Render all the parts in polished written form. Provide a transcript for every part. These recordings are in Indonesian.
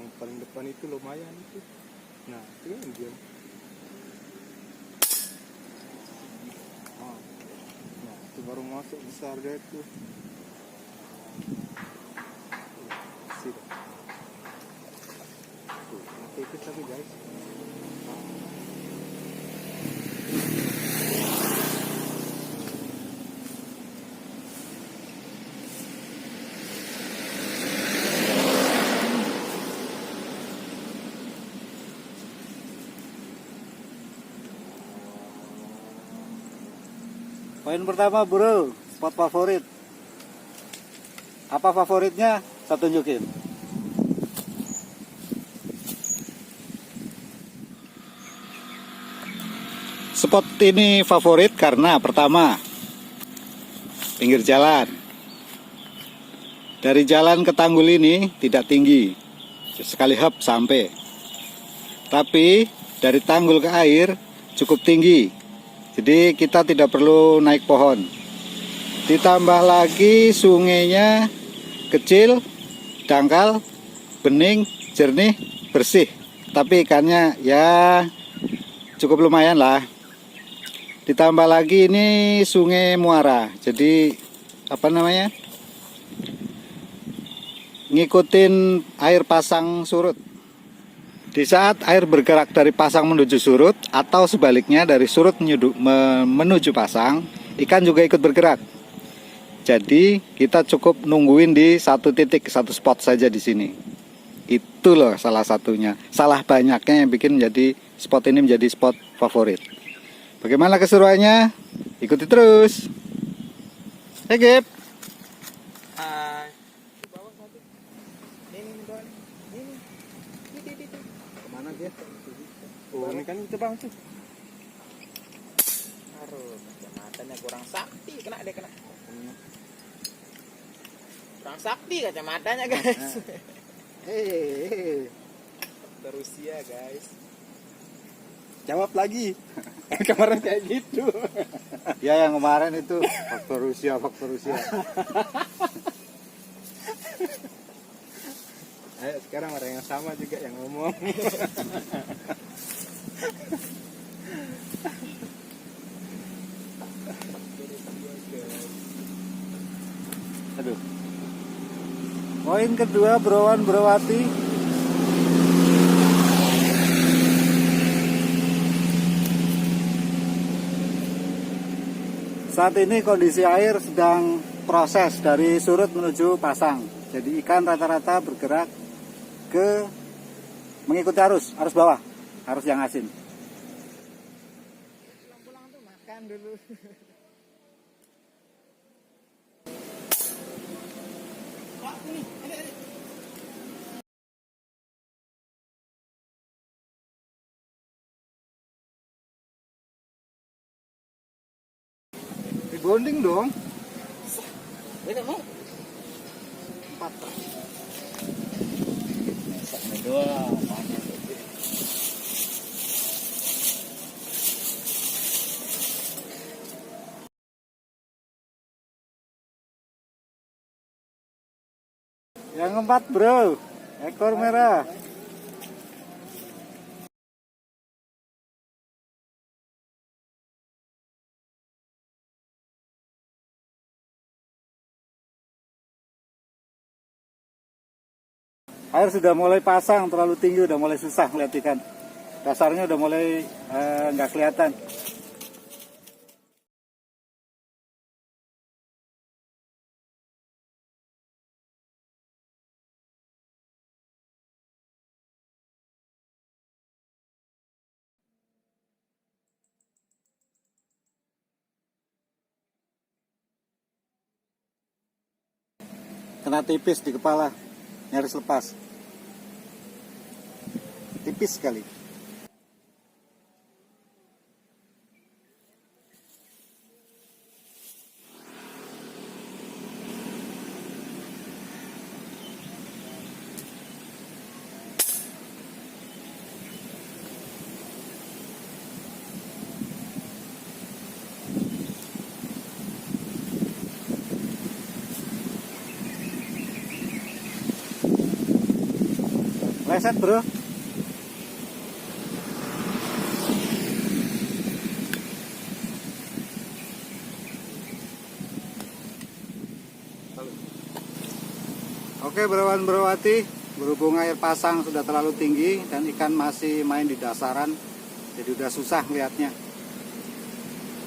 Yang paling depan itu lumayan itu. Nah itu kan dia. Nah itu baru masuk besar dia tuh. Sih. Tuh, nanti itu tapi guys. Poin pertama bro, spot favorit. Apa favoritnya? Saya tunjukin. Spot ini favorit karena pertama, pinggir jalan. Dari jalan ke tanggul ini tidak tinggi, sekali hap sampai. Tapi dari tanggul ke air cukup tinggi. Jadi kita tidak perlu naik pohon. Ditambah lagi sungainya kecil, dangkal, bening, jernih, bersih. Tapi ikannya ya cukup lumayan lah. Ditambah lagi ini sungai muara. Jadi apa namanya? Ngikutin air pasang surut. Di saat air bergerak dari pasang menuju surut atau sebaliknya dari surut menuju pasang, ikan juga ikut bergerak. Jadi kita cukup nungguin di satu titik, satu spot saja di sini. Itu loh salah satunya. Salah banyaknya yang bikin menjadi spot ini menjadi spot favorit. Bagaimana keseruannya? Ikuti terus. Hey Gep. Hai. Bawah satu. Ini bawah. Ini. Kemana dia? Oh ini kan itu bang tuh. Aduh, kacamatanya kurang sakti, kena deh kena. Kurang sakti kacamatanya guys. Hei. Rusia guys. Jawab lagi. Kemarin kayak gitu. Ya yang kemarin itu faktor Rusia. Ayo sekarang orang yang sama juga yang ngomong. Aduh. Poin kedua Browan Browati. Saat ini kondisi air sedang proses dari surut menuju pasang. Jadi ikan rata-rata bergerak ke mengikuti arus bawah, arus yang asin. Pulang-pulang tuh makan dulu. Dibonding dong. Beda mau? 4. Sama dua, banyak. Yang keempat bro, ekor merah. Air sudah mulai pasang, terlalu tinggi, udah mulai susah melihat ikan. Dasarnya udah mulai nggak kelihatan. Kena tipis di kepala, nyaris lepas. Tipis sekali. Leset bro. Oke berawan berawati, berhubung air pasang sudah terlalu tinggi dan ikan masih main di dasaran, jadi udah susah lihatnya.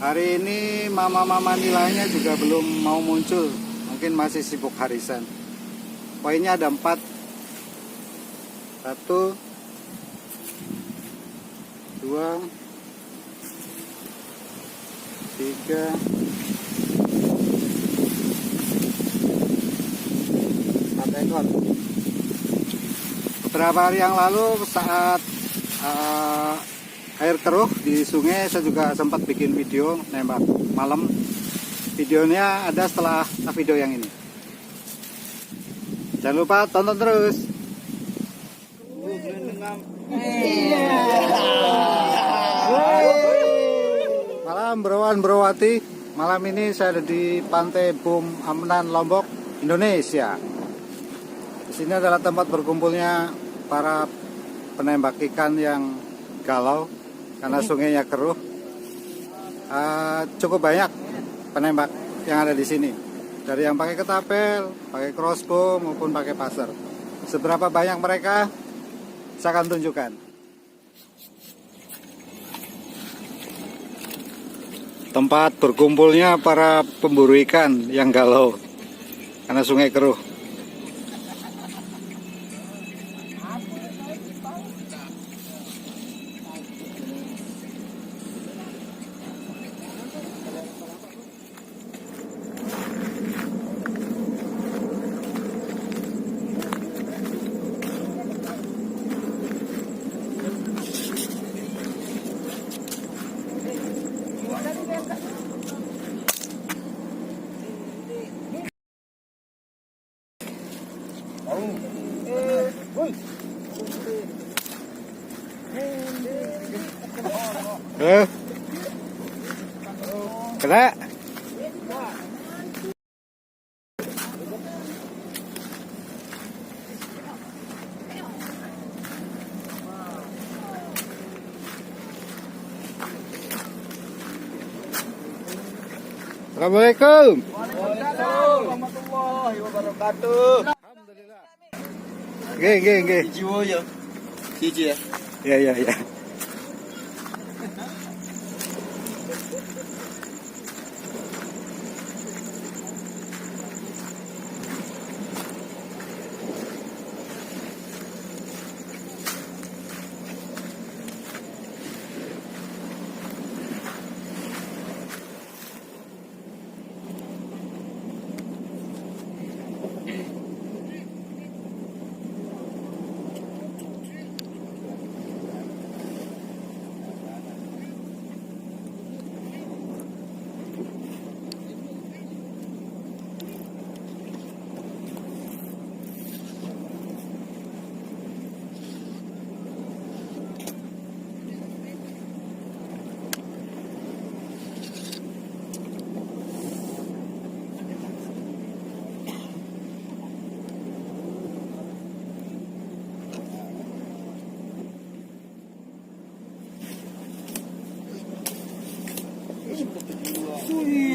Hari ini mama-mama nilainya juga belum mau muncul, mungkin masih sibuk harisan. Poinnya ada 4. 1, 2, 3, 4 ekor. Beberapa hari yang lalu saat air keruh di sungai, saya juga sempat bikin video nembak malam. Videonya ada setelah video yang ini. Jangan lupa tonton terus. Malam berawan berawati. Malam ini saya ada di Pantai Bum Amnan, Lombok, Indonesia. Di sini adalah tempat berkumpulnya para penembak ikan yang galau karena sungainya keruh. Cukup banyak penembak yang ada di sini, dari yang pakai ketapel, pakai crossbow maupun pakai passer. Seberapa banyak mereka, saya akan tunjukkan. Tempat berkumpulnya para pemburu ikan yang galau karena sungai keruh. Kena. Assalamualaikum. Waalaikumsalam warahmatullahi wabarakatuh. Alhamdulillah. Nggih. Jiwo ya. Siji ya. Ya.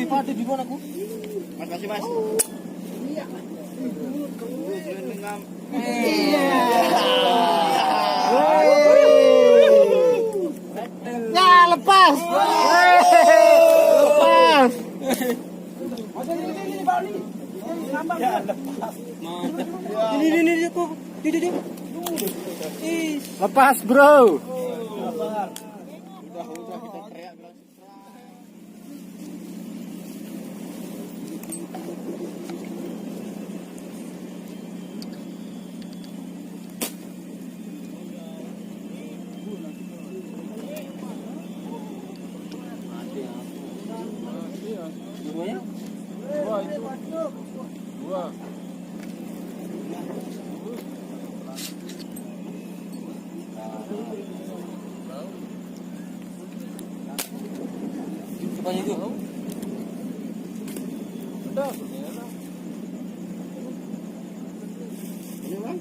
Pati di mana aku? Makasih mas. Iya. Ya lepas. Lepas. Ini kok. Ini. Lepas bro. Udah kita teriak. Dua. Banyak itu. Udah. Ini bang.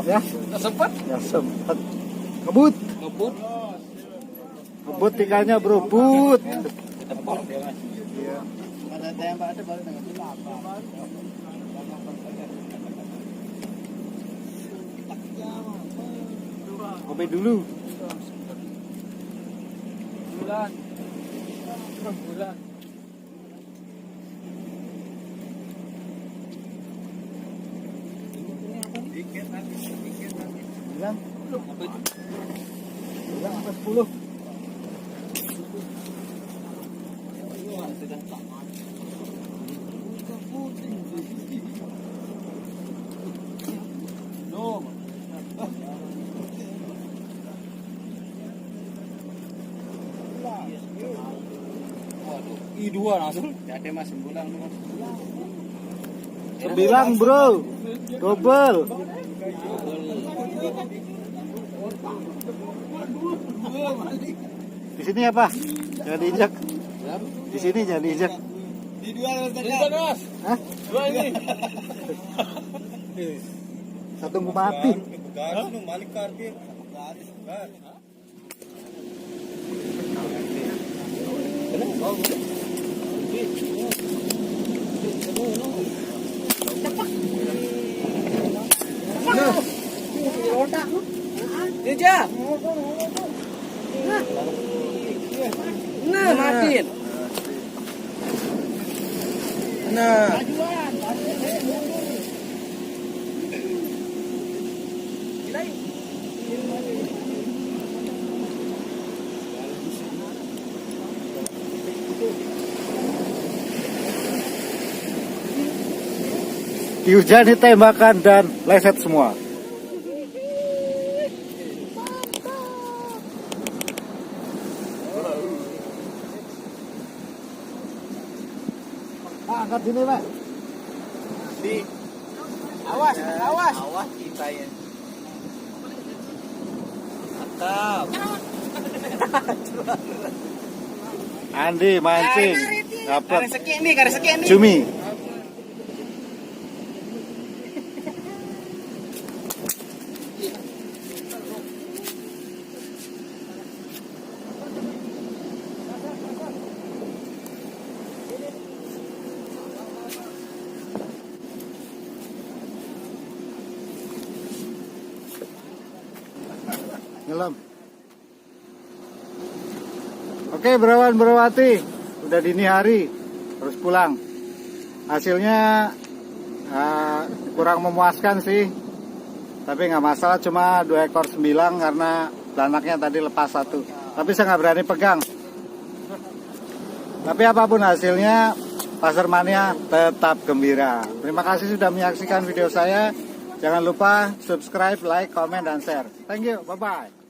Ya, sempat. ya sempat. Ngebut. Ngebut ikannya bro, but. Iya. Ada tembak ada baru dengan Kopi dulu. bulan. Bilang. Bilang apa 10? I2 langsung. Ada mas 9 mas. 9 bro. Double. Di sini apa? Jangan diinjak. Di sini jangan diinjak. Di 2 terus. Hah? 2 ini. Satu mati. Garis nu balik kardir. Garis. Dia. Nah, matiin. Nah. Dihujani tembakan dan leset semua. Angkat sini Pak. Awas, awas. Awas kita ya. Mantap. Andi mancing. Dapat Garis sekian nih. cumi. Nyelam. Oke berawan berawati, udah dini hari, harus pulang. Hasilnya kurang memuaskan sih, tapi nggak masalah, cuma 2 ekor 9 karena belanaknya tadi lepas 1. Tapi saya nggak berani pegang. Tapi apapun hasilnya, Pasar Mania tetap gembira. Terima kasih sudah menyaksikan video saya. Jangan lupa subscribe, like, comment, dan share. Thank you, bye-bye.